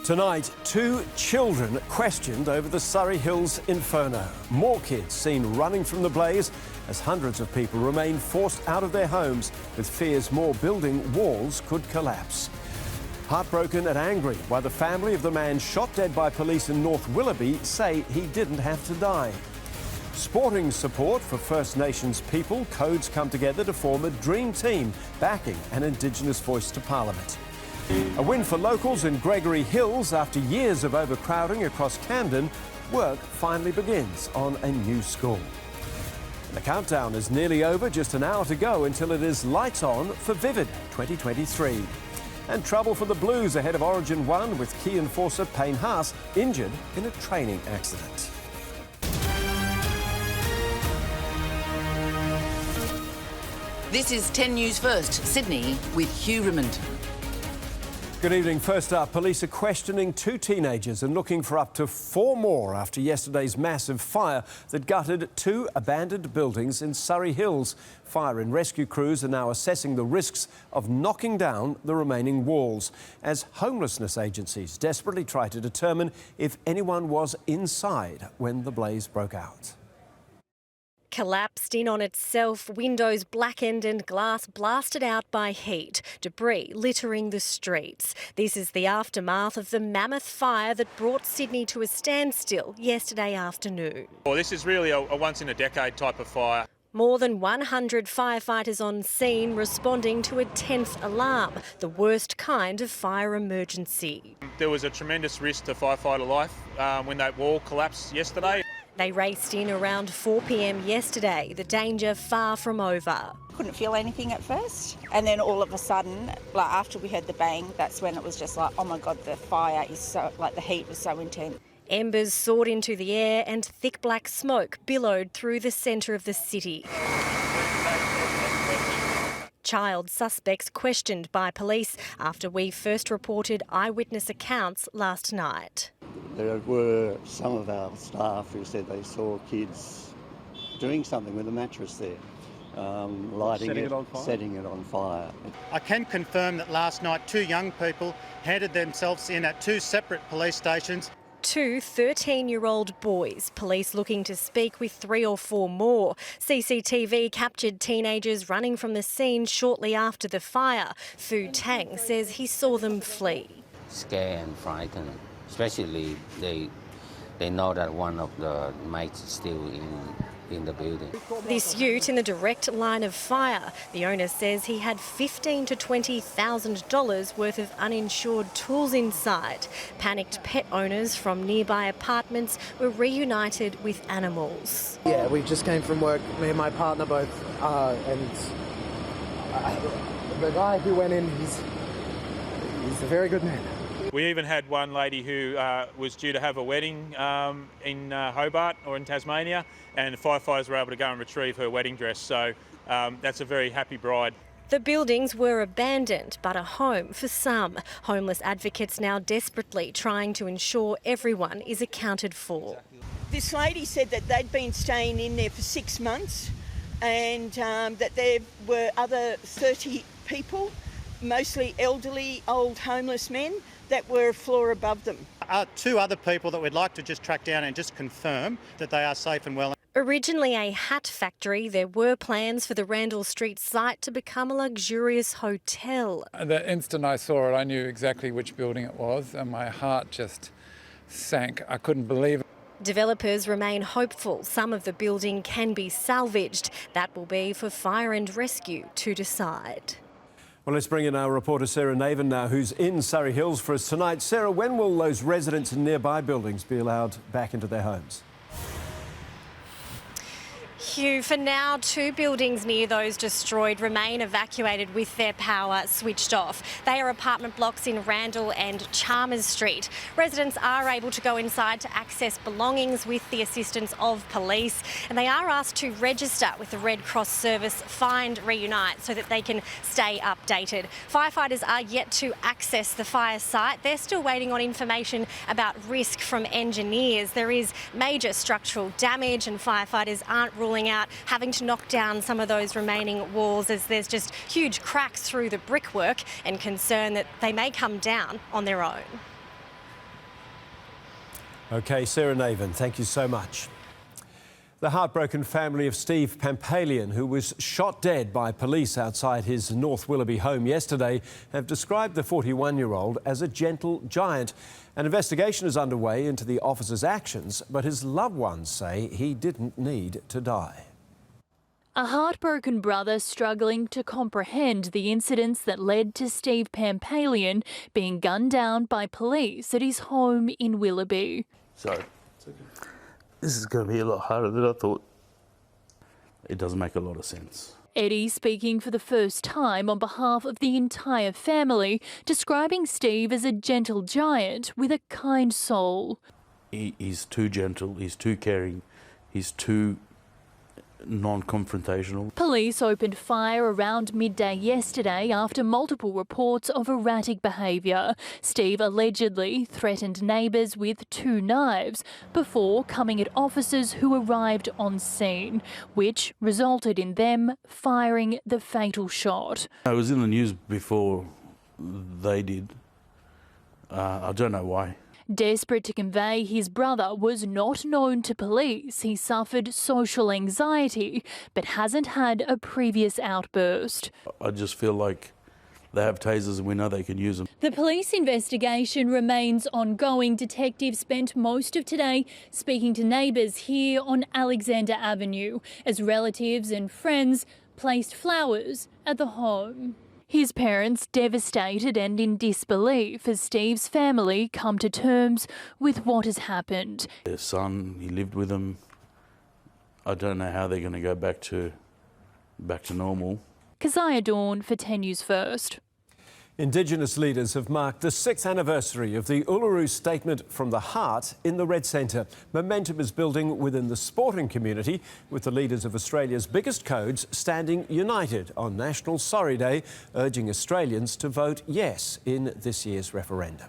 Tonight, 2 children questioned over the Surrey Hills inferno. More kids seen running from the blaze as hundreds of people remain forced out of their homes with fears more building walls could collapse. Heartbroken and angry by the family of the man shot dead by police in North Willoughby say he didn't have to die. Sporting support for First Nations people, codes come together to form a dream team backing an Indigenous Voice to Parliament. A win for locals in Surrey Hills after years of overcrowding across Camden. Work finally begins on a new school. The countdown is nearly over, just an hour to go until it is lights on for Vivid 2023. And trouble for the Blues ahead of Origin 1 with key enforcer Payne Haas injured in a training accident. This is 10 News First, Sydney, with Hugh Rimmond. Good evening. First up, police are questioning 2 teenagers and looking for up to 4 more after yesterday's massive fire that gutted 2 abandoned buildings in Surrey Hills. Fire and rescue crews are now assessing the risks of knocking down the remaining walls as homelessness agencies desperately try to determine if anyone was inside when the blaze broke out. Collapsed in on itself, windows blackened and glass blasted out by heat, debris littering the streets. This is the aftermath of the mammoth fire that brought Sydney to a standstill yesterday afternoon. Well, this is really a once-in-a-decade type of fire. More than 100 firefighters on scene responding to a 10th alarm, the worst kind of fire emergency. There was a tremendous risk to firefighter life when that wall collapsed yesterday. They raced in around 4 p.m. yesterday, the danger far from over. Couldn't feel anything at first, and then all of a sudden, like after we heard the bang, that's when it was just like, oh my God, the fire is so, like the heat was so intense. Embers soared into the air and thick black smoke billowed through the centre of the city. Child suspects questioned by police after we first reported eyewitness accounts last night. There were some of our staff who said they saw kids doing something with a mattress there, lighting it, setting it on fire. I can confirm that last night 2 young people handed themselves in at 2 separate police stations. 2 13-year-old boys, police looking to speak with 3 or 4 more. CCTV captured teenagers running from the scene shortly after the fire. Fu Tang says he saw them flee. Scared and frightened, especially they know that one of the mates is still in the building. This ute in the direct line of fire. The owner says he had $15,000 to $20,000 worth of uninsured tools inside. Panicked pet owners from nearby apartments were reunited with animals. Yeah, we just came from work, me and my partner both, and the guy who went in, he's a very good man. We even had one lady who was due to have a wedding in Hobart or in Tasmania, and the firefighters were able to go and retrieve her wedding dress. So that's a very happy bride. The buildings were abandoned, but a home for some. Homeless advocates now desperately trying to ensure everyone is accounted for. This lady said that they'd been staying in there for 6 months and that there were other 30 people, mostly elderly, old homeless men, that were a floor above them. 2 other people that we'd like to just track down and just confirm that they are safe and well. Originally a hat factory, there were plans for the Randall Street site to become a luxurious hotel. The instant I saw it, I knew exactly which building it was, and my heart just sank. I couldn't believe it. Developers remain hopeful some of the building can be salvaged. That will be for fire and rescue to decide. Well, let's bring in our reporter Sarah Naven now, who's in Surrey Hills for us tonight. Sarah, when will those residents in nearby buildings be allowed back into their homes? Hugh, for now, 2 buildings near those destroyed remain evacuated with their power switched off. They are apartment blocks in Randall and Chalmers Street. Residents are able to go inside to access belongings with the assistance of police, and they are asked to register with the Red Cross service Find Reunite so that they can stay updated. Firefighters are yet to access the fire site. They're still waiting on information about risk from engineers. There is major structural damage and firefighters aren't ruling out having to knock down some of those remaining walls as there's just huge cracks through the brickwork and concern that they may come down on their own. OK, Sarah Navan, thank you so much. The heartbroken family of Steve Pampalian, who was shot dead by police outside his North Willoughby home yesterday, have described the 41-year-old as a gentle giant. An investigation is underway into the officer's actions, but his loved ones say he didn't need to die. A heartbroken brother struggling to comprehend the incidents that led to Steve Pampalian being gunned down by police at his home in Willoughby. So, this is going to be a lot harder than I thought. It doesn't make a lot of sense. Eddie speaking for the first time on behalf of the entire family, describing Steve as a gentle giant with a kind soul. He's too gentle, he's too caring, he's too non-confrontational. Police opened fire around midday yesterday after multiple reports of erratic behaviour. Steve allegedly threatened neighbours with 2 knives before coming at officers who arrived on scene, which resulted in them firing the fatal shot. It was in the news before they did. I don't know why. Desperate to convey his brother was not known to police. He suffered social anxiety but hasn't had a previous outburst. I just feel like they have tasers and we know they can use them. The police investigation remains ongoing. Detectives spent most of today speaking to neighbours here on Alexander Avenue as relatives and friends placed flowers at the home. His parents devastated and in disbelief as Steve's family come to terms with what has happened. Their son, he lived with them. I don't know how they're going to go back to normal. Keziah Dawn for 10 News First. Indigenous leaders have marked the 6th anniversary of the Uluru Statement from the Heart in the Red Centre. Momentum is building within the sporting community, with the leaders of Australia's biggest codes standing united on National Sorry Day, urging Australians to vote yes in this year's referendum.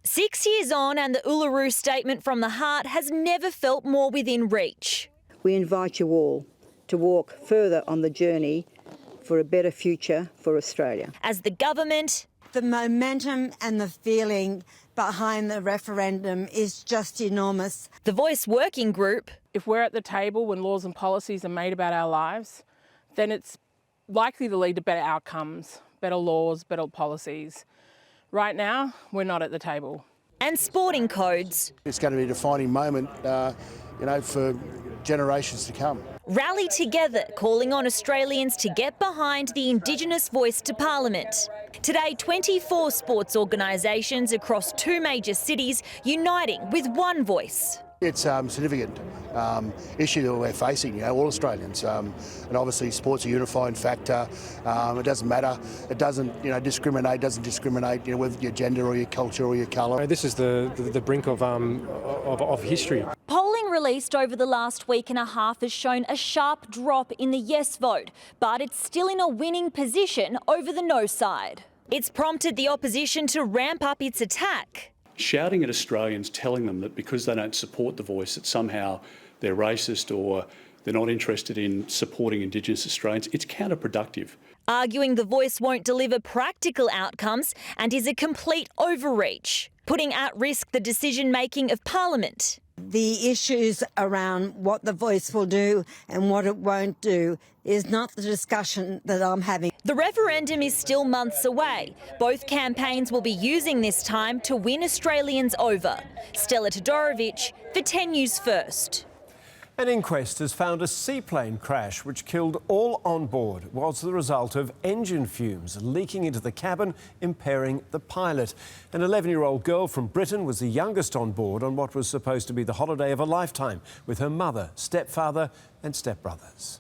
6 years on, and the Uluru Statement from the Heart has never felt more within reach. We invite you all to walk further on the journey for a better future for Australia. As the government... The momentum and the feeling behind the referendum is just enormous. The Voice working group... If we're at the table when laws and policies are made about our lives, then it's likely to lead to better outcomes, better laws, better policies. Right now, we're not at the table. And sporting codes. It's going to be a defining moment, for generations to come. Rally together, calling on Australians to get behind the Indigenous Voice to Parliament. Today, 24 sports organisations across 2 major cities uniting with one voice. It's a significant issue that we're facing, all Australians. And obviously sport's a unifying factor. It doesn't matter. It doesn't, doesn't discriminate, with your gender or your culture or your colour. This is the brink of history. Polling released over the last week and a half has shown a sharp drop in the yes vote, but it's still in a winning position over the no side. It's prompted the opposition to ramp up its attack. Shouting at Australians, telling them that because they don't support the Voice, that somehow they're racist or they're not interested in supporting Indigenous Australians, it's counterproductive. Arguing the Voice won't deliver practical outcomes and is a complete overreach, putting at risk the decision-making of Parliament. The issues around what the Voice will do and what it won't do is not the discussion that I'm having. The referendum is still months away. Both campaigns will be using this time to win Australians over. Stella Todorovic for 10 News First. An inquest has found a seaplane crash which killed all on board was the result of engine fumes leaking into the cabin, impairing the pilot. An 11-year-old girl from Britain was the youngest on board on what was supposed to be the holiday of a lifetime, with her mother, stepfather and stepbrothers.